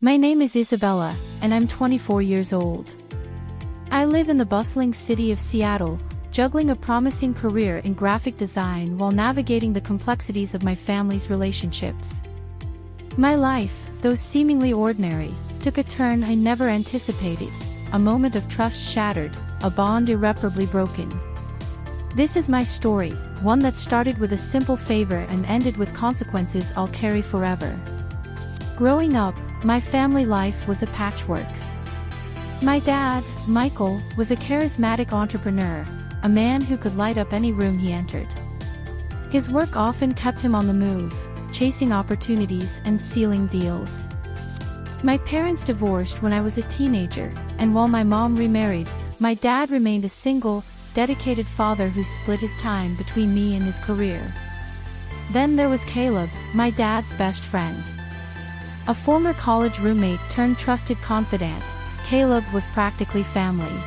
My name is Isabella, and I'm 24 years old. I live in the bustling city of Seattle, juggling a promising career in graphic design while navigating the complexities of my family's relationships. My life, though seemingly ordinary, took a turn I never anticipated, a moment of trust shattered, a bond irreparably broken. This is my story, one that started with a simple favor and ended with consequences I'll carry forever. Growing up, my family life was a patchwork. My dad, Michael, was a charismatic entrepreneur, a man who could light up any room he entered. His work often kept him on the move, chasing opportunities and sealing deals. My parents divorced when I was a teenager, and while my mom remarried, my dad remained a single, dedicated father who split his time between me and his career. Then there was Caleb, my dad's best friend. A former college roommate turned trusted confidant, Caleb was practically family.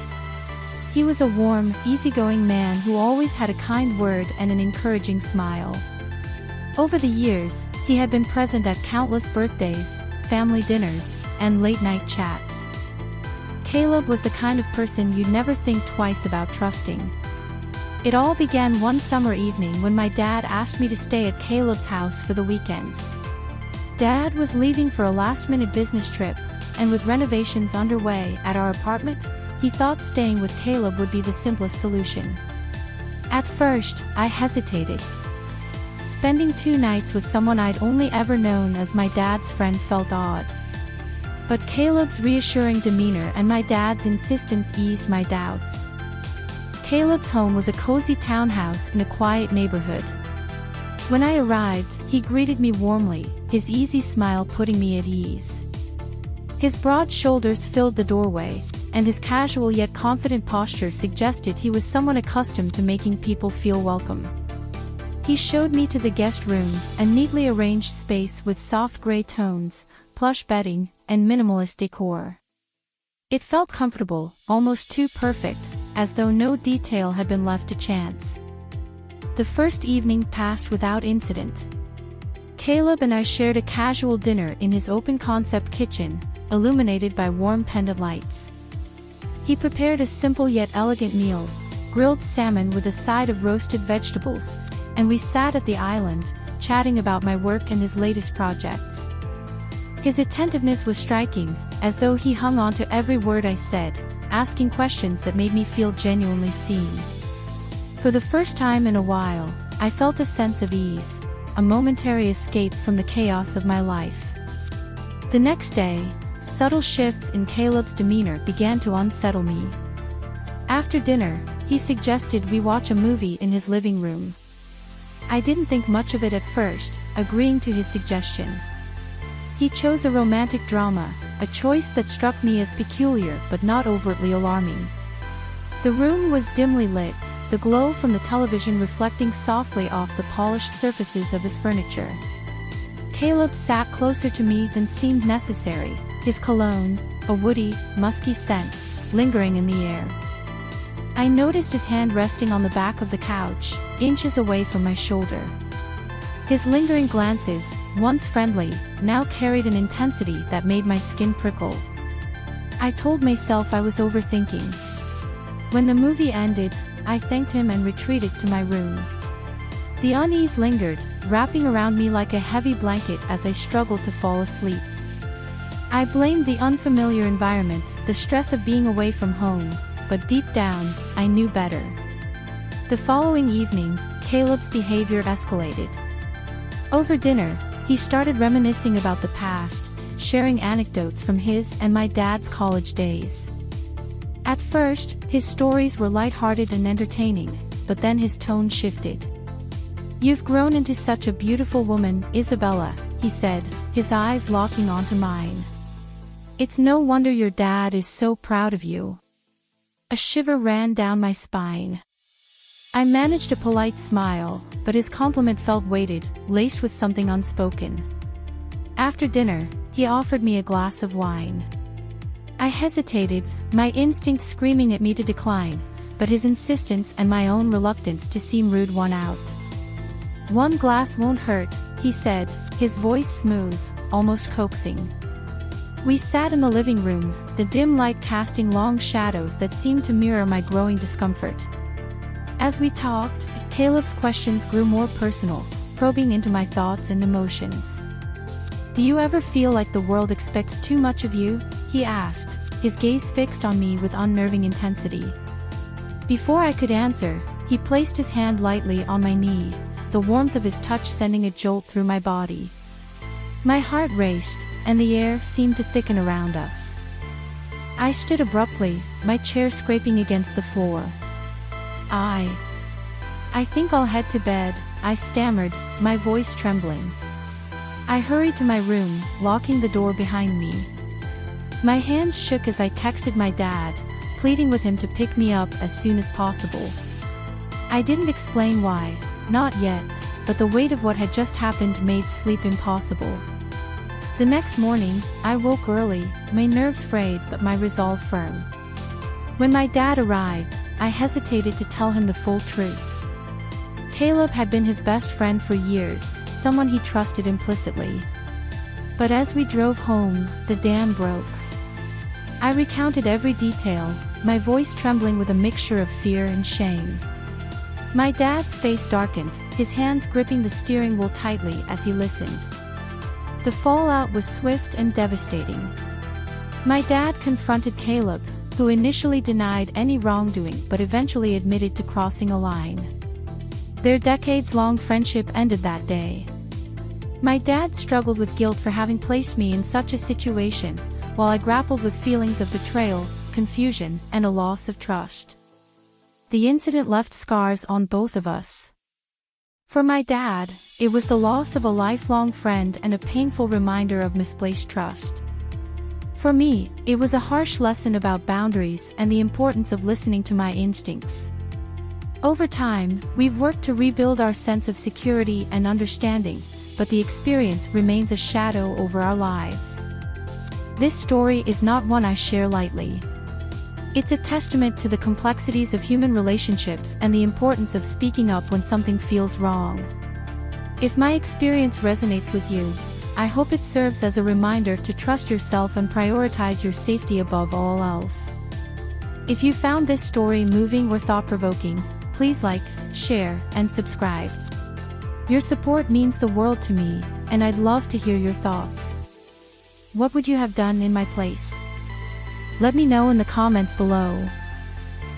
He was a warm, easygoing man who always had a kind word and an encouraging smile. Over the years, he had been present at countless birthdays, family dinners, and late-night chats. Caleb was the kind of person you'd never think twice about trusting. It all began one summer evening when my dad asked me to stay at Caleb's house for the weekend. Dad was leaving for a last-minute business trip, and with renovations underway at our apartment, he thought staying with Caleb would be the simplest solution. At first, I hesitated. Spending 2 nights with someone I'd only ever known as my dad's friend felt odd. But Caleb's reassuring demeanor and my dad's insistence eased my doubts. Caleb's home was a cozy townhouse in a quiet neighborhood. When I arrived, he greeted me warmly, his easy smile putting me at ease. His broad shoulders filled the doorway, and his casual yet confident posture suggested he was someone accustomed to making people feel welcome. He showed me to the guest room, a neatly arranged space with soft gray tones, plush bedding, and minimalist decor. It felt comfortable, almost too perfect, as though no detail had been left to chance. The first evening passed without incident. Caleb and I shared a casual dinner in his open-concept kitchen, illuminated by warm pendant lights. He prepared a simple yet elegant meal, grilled salmon with a side of roasted vegetables, and we sat at the island, chatting about my work and his latest projects. His attentiveness was striking, as though he hung on to every word I said, asking questions that made me feel genuinely seen. For the first time in a while, I felt a sense of ease, a momentary escape from the chaos of my life. The next day, subtle shifts in Caleb's demeanor began to unsettle me. After dinner, he suggested we watch a movie in his living room. I didn't think much of it at first, agreeing to his suggestion. He chose a romantic drama, a choice that struck me as peculiar but not overtly alarming. The room was dimly lit, the glow from the television reflecting softly off the polished surfaces of his furniture. Caleb sat closer to me than seemed necessary, his cologne, a woody, musky scent, lingering in the air. I noticed his hand resting on the back of the couch, inches away from my shoulder. His lingering glances, once friendly, now carried an intensity that made my skin prickle. I told myself I was overthinking. When the movie ended, I thanked him and retreated to my room. The unease lingered, wrapping around me like a heavy blanket as I struggled to fall asleep. I blamed the unfamiliar environment, the stress of being away from home, but deep down, I knew better. The following evening, Caleb's behavior escalated. Over dinner, he started reminiscing about the past, sharing anecdotes from his and my dad's college days. At first, his stories were lighthearted and entertaining, but then his tone shifted. "You've grown into such a beautiful woman, Isabella," he said, his eyes locking onto mine. "It's no wonder your dad is so proud of you." A shiver ran down my spine. I managed a polite smile, but his compliment felt weighted, laced with something unspoken. After dinner, he offered me a glass of wine. I hesitated, my instinct screaming at me to decline, but his insistence and my own reluctance to seem rude won out. "One glass won't hurt," he said, his voice smooth, almost coaxing. We sat in the living room, the dim light casting long shadows that seemed to mirror my growing discomfort. As we talked, Caleb's questions grew more personal, probing into my thoughts and emotions. "Do you ever feel like the world expects too much of you?" he asked, his gaze fixed on me with unnerving intensity. Before I could answer, he placed his hand lightly on my knee, the warmth of his touch sending a jolt through my body. My heart raced, and the air seemed to thicken around us. I stood abruptly, my chair scraping against the floor. I think I'll head to bed," I stammered, my voice trembling. I hurried to my room, locking the door behind me. My hands shook as I texted my dad, pleading with him to pick me up as soon as possible. I didn't explain why, not yet, but the weight of what had just happened made sleep impossible. The next morning, I woke early, my nerves frayed but my resolve firm. When my dad arrived, I hesitated to tell him the full truth. Caleb had been his best friend for years, someone he trusted implicitly. But as we drove home, the dam broke. I recounted every detail, my voice trembling with a mixture of fear and shame. My dad's face darkened, his hands gripping the steering wheel tightly as he listened. The fallout was swift and devastating. My dad confronted Caleb, who initially denied any wrongdoing but eventually admitted to crossing a line. Their decades-long friendship ended that day. My dad struggled with guilt for having placed me in such a situation, while I grappled with feelings of betrayal, confusion, and a loss of trust. The incident left scars on both of us. For my dad, it was the loss of a lifelong friend and a painful reminder of misplaced trust. For me, it was a harsh lesson about boundaries and the importance of listening to my instincts. Over time, we've worked to rebuild our sense of security and understanding, but the experience remains a shadow over our lives. This story is not one I share lightly. It's a testament to the complexities of human relationships and the importance of speaking up when something feels wrong. If my experience resonates with you, I hope it serves as a reminder to trust yourself and prioritize your safety above all else. If you found this story moving or thought-provoking, please like, share, and subscribe. Your support means the world to me, and I'd love to hear your thoughts. What would you have done in my place? Let me know in the comments below.